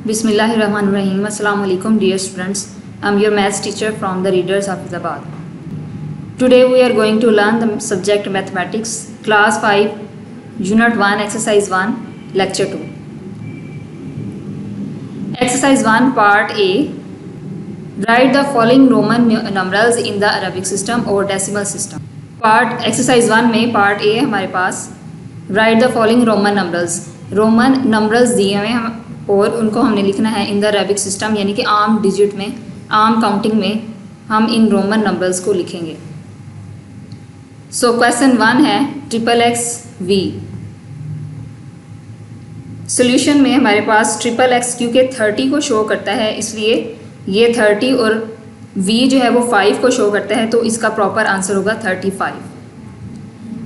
Bismillahirrahmanirrahim. Assalamu alaikum dear students. I'm your maths teacher from the Readers Hafizabad. Today we are going to learn the subject mathematics, class 5, unit 1, exercise 1, lecture 2. Exercise 1, part A. Write the following Roman numerals in the Arabic system or decimal system. Part exercise 1 में part A है हमारे पास. Write the following Roman numerals. Roman numerals दिए हुए हैं और उनको हमने लिखना है इन द अरेबिक सिस्टम, यानी कि आम डिजिट में, आम काउंटिंग में हम इन रोमन नंबर्स को लिखेंगे. सो क्वेश्चन 1 है XXV. सोल्यूशन में हमारे पास XXX क्योंकि 30 को शो करता है इसलिए ये 30 और V जो है वो 5 को शो करता है, तो इसका प्रॉपर आंसर होगा 35.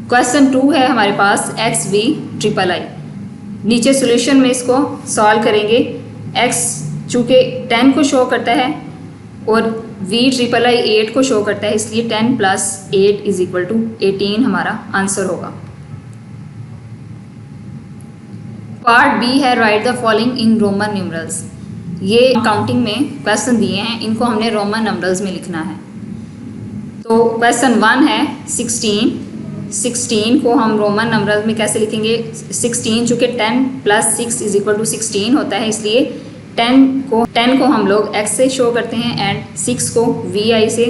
क्वेश्चन 2 है हमारे पास XVIII. नीचे सॉल्यूशन में इसको सॉल्व करेंगे. x चूँकि 10 को शो करता है और VIII 8 को शो करता है, इसलिए 10 + 8 = 18 हमारा आंसर होगा. पार्ट बी है right the following in Roman numerals. ये काउंटिंग में क्वेश्चन दिए हैं, इनको हमने रोमन नंबर्स में लिखना है. तो क्वेश्चन 1 है 16 को हम रोमन नंबर में कैसे लिखेंगे. 16 चूँकि 10 + 6 = 16 होता है, इसलिए 10 को हम लोग x से शो करते हैं एंड 6 को vi से,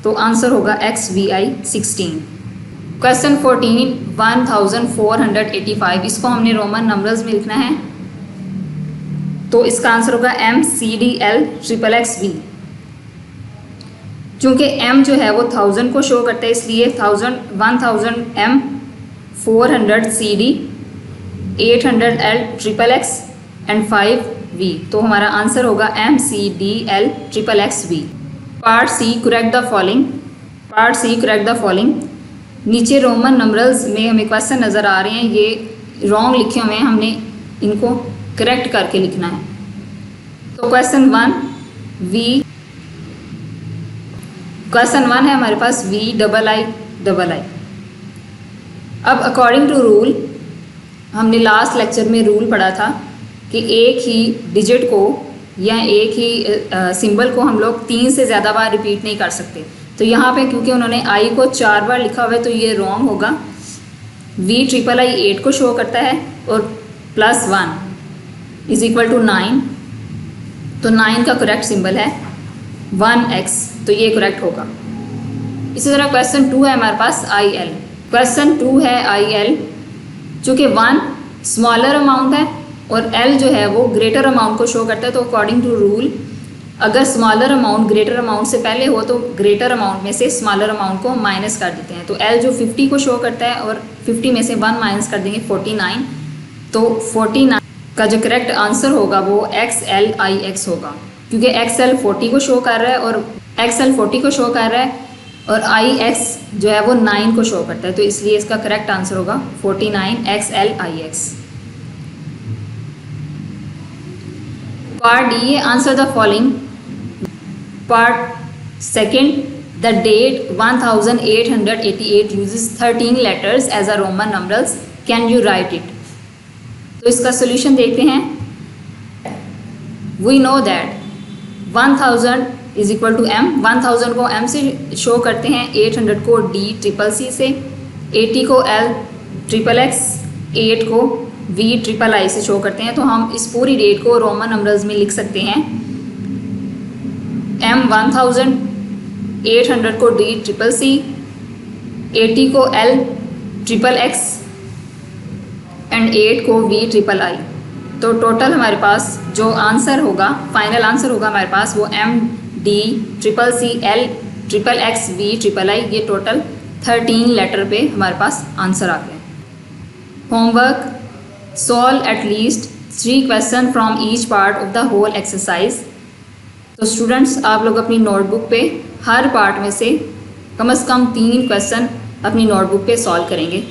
तो आंसर होगा XVI 16. क्वेश्चन 14 1485. इसको हमने रोमन नंबर्स में लिखना है, तो इसका आंसर होगा MCDL XXXV. चूँकि m जो है वो 1000 को शो करता है, इसलिए 1000 M 400 CD 800L XXX and 5 V. तो हमारा आंसर होगा MCDL XXXV. Part C correct the following. नीचे रोमन नंबर्स में हमें क्वेश्चन नज़र आ रहे हैं, ये रॉन्ग लिखे हुए हैं, हमने इनको करेक्ट करके लिखना है. तो क्वेश्चन 1 है हमारे पास VIII. अब अकॉर्डिंग टू रूल, हमने लास्ट लेक्चर में रूल पढ़ा था कि एक ही डिजिट को या एक ही सिंबल को हम लोग 3 से ज़्यादा बार रिपीट नहीं कर सकते. तो यहाँ पे क्योंकि उन्होंने I को 4 बार लिखा हुआ है, तो ये रॉन्ग होगा. VIII 8 को शो करता है और +1 = 9, तो 9 का करेक्ट सिंबल है 1x, तो ये करेक्ट होगा. इसी तरह क्वेश्चन 2 है हमारे पास IL. क्वेश्चन 2 है IL. चूँकि 1 स्मॉलर अमाउंट है और L जो है वो ग्रेटर अमाउंट को शो करता है, तो अकॉर्डिंग टू रूल अगर स्मॉलर अमाउंट ग्रेटर अमाउंट से पहले हो तो ग्रेटर अमाउंट में से स्मॉलर अमाउंट को माइनस कर देते हैं. तो L जो 50 को शो करता है और 50 में से 1 माइनस कर देंगे 49, तो 49 का जो करेक्ट आंसर होगा वो XLIX होगा, क्योंकि XL 40 को शो कर रहा है और IX जो है वो 9 को शो करता है, तो इसलिए इसका करेक्ट आंसर होगा 49 XLIX. Part D answer the following. Part second the date 1888 uses 13 letters as a Roman numerals. Can you write it? तो इसका सोल्यूशन देखते हैं. We know that 1000 = M. 1000 को M से शो करते हैं, 800 को DCCC से, 80 को L XXX, 8 को VIII से शो करते हैं. तो हम इस पूरी डेट को रोमन नंबर्स में लिख सकते हैं. M 1000, 800 को DCCC, 80 को L XXX एंड 8 को VIII. तो टोटल हमारे पास जो आंसर होगा, फाइनल आंसर होगा हमारे पास वो MDCCC L XXX VIII. ये टोटल 13 लेटर पे हमारे पास आंसर आ गए. Homework: solve at least 3 question from each part of the whole exercise. तो स्टूडेंट्स आप लोग अपनी नोटबुक पे हर पार्ट में से कम 3 क्वेश्चन अपनी नोटबुक पे सॉल्व करेंगे.